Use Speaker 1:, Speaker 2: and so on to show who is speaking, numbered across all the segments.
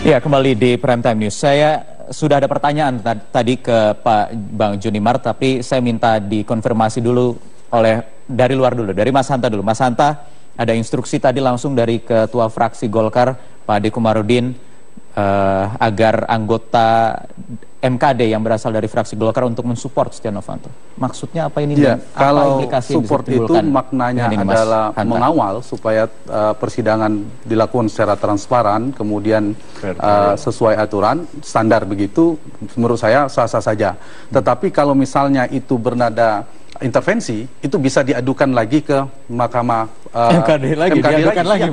Speaker 1: Ya, kembali di Prime Time News. Saya sudah ada pertanyaan tadi ke Pak Bang Junimart, tapi saya minta dikonfirmasi dulu dari luar dulu, dari Mas Hanta dulu. Mas Hanta, ada instruksi tadi langsung dari Ketua Fraksi Golkar, Pak Ade Komarudin, agar anggota MKD yang berasal dari fraksi Golkar untuk mensupport Setia Novanto. Maksudnya apa ini?
Speaker 2: Ya, kalau
Speaker 1: implikasi
Speaker 2: support itu maknanya adalah mengawal supaya persidangan dilakukan secara transparan, kemudian sesuai aturan, standar begitu, menurut saya sah-sah saja. Tetapi kalau misalnya itu bernada intervensi, itu bisa diadukan lagi ke Mahkamah
Speaker 1: MKD lagi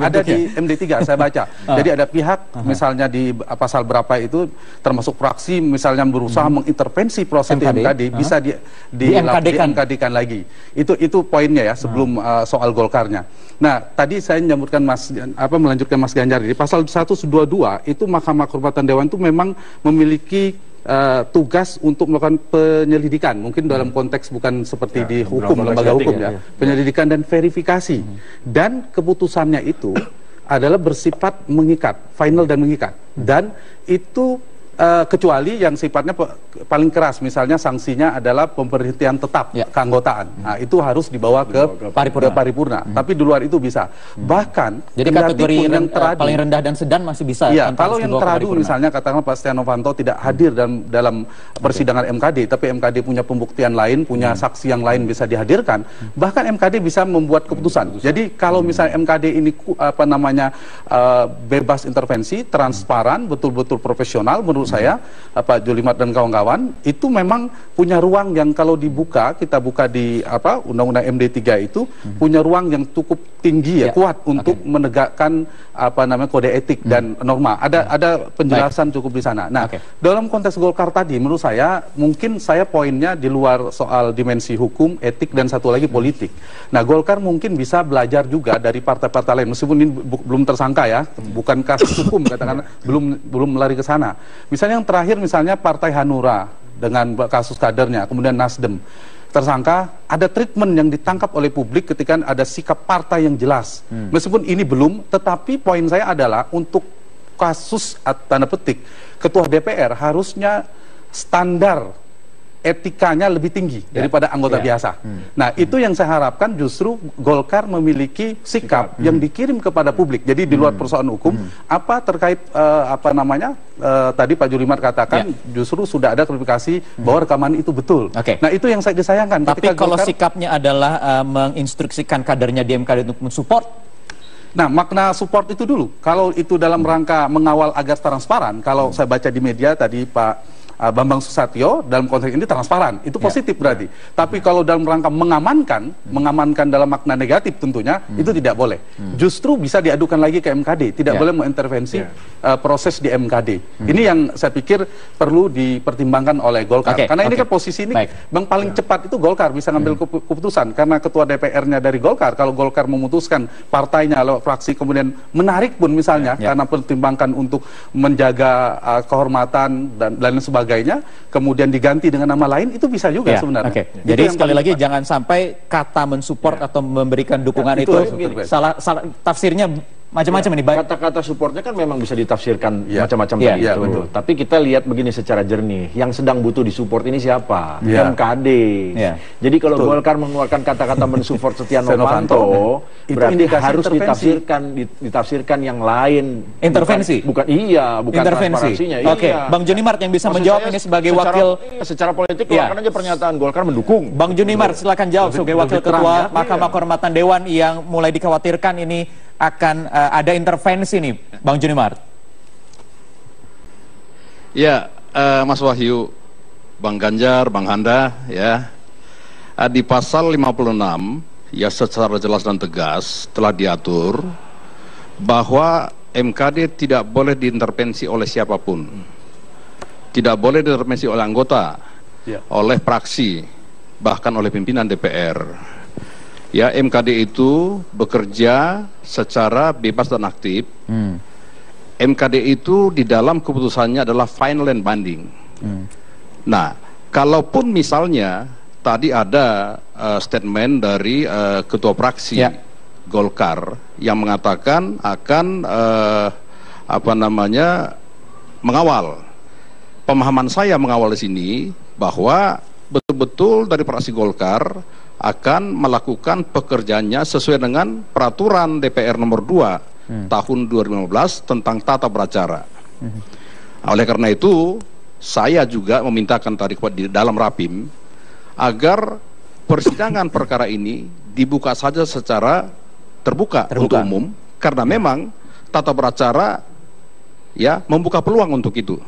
Speaker 2: ada di MD3 saya baca. Jadi ada pihak misalnya di pasal berapa itu termasuk fraksi misalnya berusaha mengintervensi proses MKD bisa di-MKD-kan lagi. Itu poinnya ya sebelum soal Golkarnya. Nah, tadi saya melanjutkan Mas Ganjar di pasal 122 itu Mahkamah Kehormatan Dewan itu memang memiliki tugas untuk melakukan penyelidikan, mungkin dalam konteks bukan seperti di hukum, lembaga hukum ya, penyelidikan dan verifikasi, dan keputusannya itu adalah bersifat mengikat, final dan mengikat, dan itu kecuali yang sifatnya paling keras, misalnya sanksinya adalah pemberhentian tetap keanggotaan. Nah, itu harus dibawa ke paripurna. Tapi di luar itu bisa. Bahkan
Speaker 1: jadi kategori yang paling rendah dan sedang masih bisa.
Speaker 2: Ya, kalau yang teradu misalnya katakanlah Pak Setia Novanto tidak hadir dalam persidangan MKD, tapi MKD punya pembuktian lain, punya saksi yang lain bisa dihadirkan, bahkan MKD bisa membuat keputusan. Jadi kalau misalnya MKD ini bebas intervensi, transparan, betul-betul profesional, menurut saya Pak Junimart dan kawan-kawan itu memang punya ruang yang kalau kita buka di Undang-Undang MD3 itu punya ruang yang cukup tinggi kuat untuk menegakkan kode etik dan norma. Ada penjelasan cukup di sana. Nah, dalam konteks Golkar tadi menurut saya mungkin poinnya di luar soal dimensi hukum, etik dan satu lagi politik. Nah, Golkar mungkin bisa belajar juga dari partai-partai lain meskipun ini belum tersangka ya, bukan kasus hukum katakan belum melari ke sana. Misalnya yang terakhir misalnya Partai Hanura dengan kasus kadernya, kemudian Nasdem tersangka, ada treatment yang ditangkap oleh publik ketika ada sikap partai yang jelas. Meskipun ini belum, tetapi poin saya adalah untuk kasus tanda petik Ketua DPR harusnya standar etikanya lebih tinggi daripada anggota biasa. Nah, itu yang saya harapkan justru Golkar memiliki sikap yang dikirim kepada publik. Jadi di luar persoalan hukum, apa terkait tadi Pak Junimart katakan justru sudah ada klarifikasi bahwa rekaman itu betul. Nah, itu yang saya disayangkan.
Speaker 1: Tapi kalau sikapnya adalah menginstruksikan kadernya di MKD untuk mensupport.
Speaker 2: Nah, makna support itu dulu. Kalau itu dalam rangka mengawal agar transparan, kalau saya baca di media tadi Pak Bambang Susatyo dalam konteks ini transparan, itu positif berarti. Tapi kalau dalam rangka mengamankan dalam makna negatif tentunya itu tidak boleh. Justru bisa diadukan lagi ke MKD, tidak boleh mengintervensi proses di MKD. Ini yang saya pikir perlu dipertimbangkan oleh Golkar. Karena ini kan posisi ini paling cepat itu Golkar bisa ngambil keputusan karena ketua DPR-nya dari Golkar. Kalau Golkar memutuskan partainya lewat fraksi kemudian menarik pun misalnya karena pertimbangkan untuk menjaga kehormatan dan lain sebagainya, kemudian diganti dengan nama lain, itu bisa juga sebenarnya.
Speaker 1: Jadi sekali lagi jangan sampai kata mensupport atau memberikan dukungan itu salah tafsirnya macam-macam ini.
Speaker 3: Kata-kata supportnya kan memang bisa ditafsirkan macam-macam tadi itu.
Speaker 2: Betul.
Speaker 3: Tapi kita lihat begini secara jernih, yang sedang butuh disupport ini siapa? MKD. Jadi kalau Golkar mengeluarkan kata-kata mensupport Setia Novanto, berarti harus ditafsirkan yang lain.
Speaker 1: Intervensi?
Speaker 3: Bukan transparansinya.
Speaker 1: Bang Junimart yang bisa menjawab ini sebagai wakil.
Speaker 3: Secara politik keluarkan aja pernyataan Golkar mendukung.
Speaker 1: Bang Junimart silakan jawab sebagai wakil ketua Mahkamah Kehormatan Dewan yang mulai dikhawatirkan ini akan ada intervensi nih, Bang Junimart.
Speaker 4: Ya, Mas Wahyu, Bang Ganjar, Bang Handa, ya, di pasal 56 ya secara jelas dan tegas telah diatur bahwa MKD tidak boleh diintervensi oleh siapapun, tidak boleh diintervensi oleh anggota, oleh fraksi, bahkan oleh pimpinan DPR. Ya, MKD itu bekerja secara bebas dan aktif. MKD itu di dalam keputusannya adalah final and binding. Nah, kalaupun misalnya tadi ada statement dari ketua fraksi Golkar yang mengatakan akan mengawal. Pemahaman saya mengawal di sini bahwa betul-betul dari fraksi Golkar akan melakukan pekerjaannya sesuai dengan peraturan DPR nomor 2 tahun 2015 tentang tata beracara. Oleh karena itu, saya juga memintakan tadi di dalam Rapim agar persidangan perkara ini dibuka saja secara terbuka untuk umum, karena memang tata beracara ya membuka peluang untuk itu.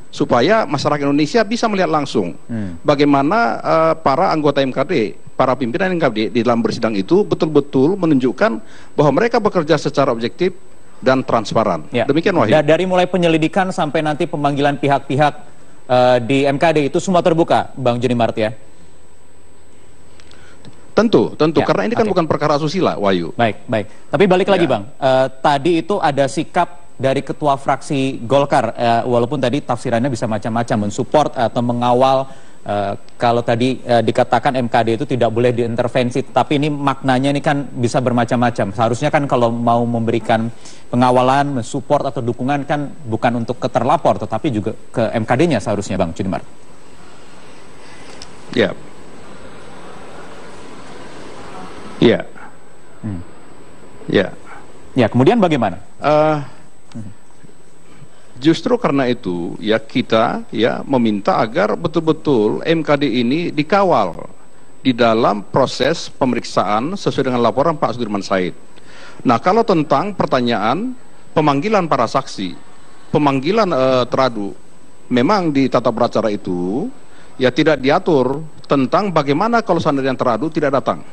Speaker 4: Supaya masyarakat Indonesia bisa melihat langsung bagaimana para anggota MKD, para pimpinan MKD di dalam bersidang itu betul-betul menunjukkan bahwa mereka bekerja secara objektif dan transparan. Demikian, Wahyu.
Speaker 1: Dari mulai penyelidikan sampai nanti pemanggilan pihak-pihak di MKD itu semua terbuka, Bang Joni Mart, ya?
Speaker 4: Tentu, karena ini kan bukan perkara asusila, Wahyu.
Speaker 1: Baik. Tapi balik lagi, Bang. Tadi itu ada sikap dari ketua fraksi Golkar, walaupun tadi tafsirannya bisa macam-macam, mensupport atau mengawal. Kalau tadi dikatakan MKD itu tidak boleh diintervensi, tapi ini maknanya ini kan bisa bermacam-macam. Seharusnya kan kalau mau memberikan pengawalan, mensupport atau dukungan kan bukan untuk ke terlapor, tetapi juga ke MKD-nya seharusnya, Bang Joni Mart. Ya, kemudian bagaimana?
Speaker 4: Justru karena itu ya kita ya meminta agar betul-betul MKD ini dikawal di dalam proses pemeriksaan sesuai dengan laporan Pak Sudirman Said. Nah, kalau tentang pertanyaan pemanggilan para saksi, pemanggilan teradu, memang di tata beracara itu ya tidak diatur tentang bagaimana kalau seandainya teradu tidak datang.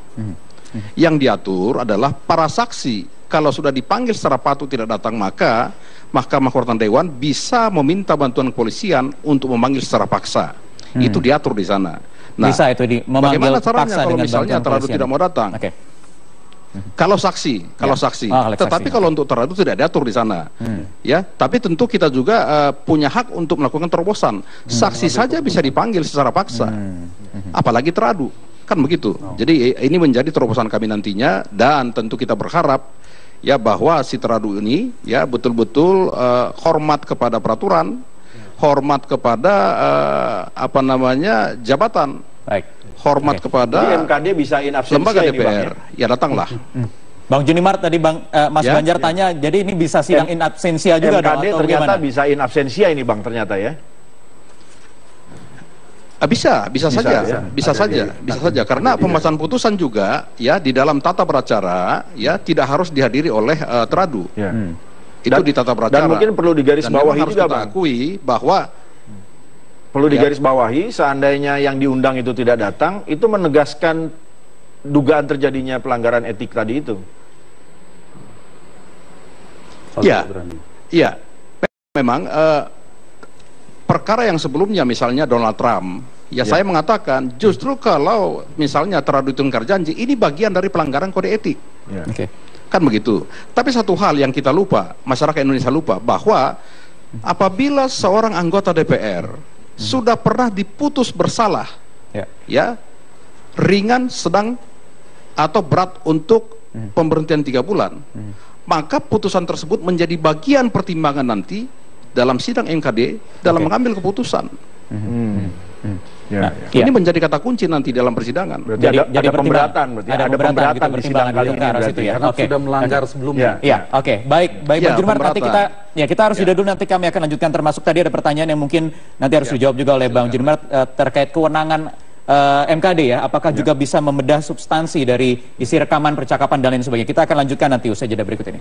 Speaker 4: Yang diatur adalah para saksi kalau sudah dipanggil secara patut tidak datang, maka Mahkamah Kehormatan Dewan bisa meminta bantuan kepolisian untuk memanggil secara paksa. Itu diatur di sana. Nah,
Speaker 1: bisa itu
Speaker 4: bagaimana caranya kalau misalnya teradu tidak mau datang? Kalau saksi, tetapi kalau untuk teradu tidak diatur di sana. Ya, tapi tentu kita juga punya hak untuk melakukan terobosan. Saksi saja bisa dipanggil secara paksa, apalagi teradu, kan begitu. Jadi ini menjadi terobosan kami nantinya, dan tentu kita berharap ya bahwa si teradu ini ya betul-betul hormat kepada peraturan, hormat kepada jabatan. Hormat kepada
Speaker 3: MKD bisa in absentia
Speaker 4: lembaga
Speaker 3: ini,
Speaker 4: DPR.
Speaker 3: Bang,
Speaker 4: ya datanglah.
Speaker 1: Bang Joni Mart tadi Mas Ganjar tanya, jadi ini bisa sidang in absentia juga
Speaker 3: MKD
Speaker 1: dong, atau
Speaker 3: ternyata
Speaker 1: gimana?
Speaker 3: bisa in absentia ini, Bang, ternyata ya.
Speaker 4: Bisa saja karena pembahasan putusan juga ya di dalam tata beracara ya tidak harus dihadiri oleh teradu. Itu di tata beracara.
Speaker 3: Dan mungkin perlu digarisbawahi juga, Bang.
Speaker 4: Akui bahwa
Speaker 3: perlu digarisbawahi, seandainya yang diundang itu tidak datang, itu menegaskan dugaan terjadinya pelanggaran etik tadi itu. Iya. Memang perkara yang sebelumnya misalnya Donald Trump, saya mengatakan justru kalau misalnya teradu itu ingkar janji, ini bagian dari pelanggaran kode etik. Kan begitu. Tapi satu hal yang kita lupa, masyarakat Indonesia lupa, bahwa apabila seorang anggota DPR sudah pernah diputus bersalah, ringan, sedang, atau berat untuk pemberhentian 3 bulan, maka putusan tersebut menjadi bagian pertimbangan nanti dalam sidang MKD dalam mengambil keputusan. Ini menjadi kata kunci nanti dalam persidangan. Jadi ada pemberatan,
Speaker 1: ada pemberatan
Speaker 3: di sidang kali ini
Speaker 1: berarti ya.
Speaker 2: Karena sudah melanggar sebelumnya.
Speaker 1: Baik Bang Joni Mart, nanti kita harus jeda dulu, nanti kami akan lanjutkan, termasuk tadi ada pertanyaan yang mungkin nanti harus dijawab juga oleh Bang Joni Mart terkait kewenangan MKD ya, apakah juga bisa membedah substansi dari isi rekaman percakapan dan lain sebagainya. Kita akan lanjutkan nanti usai jeda berikut ini.